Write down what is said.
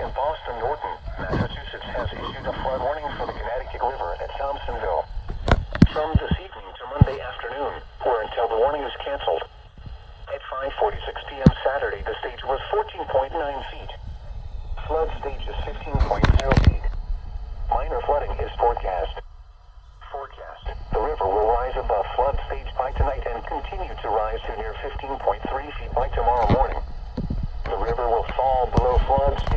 In Boston, Norton, Massachusetts has issued a flood warning for the Connecticut River at Thompsonville from this evening to Monday afternoon, or until the warning is canceled. At 5:46 p.m. Saturday, the stage was 14.9 feet. Flood stage is 15.0 feet. Minor flooding is forecast. The river will rise above flood stage by tonight and continue to rise to near 15.3 feet by tomorrow morning. The river will fall below flood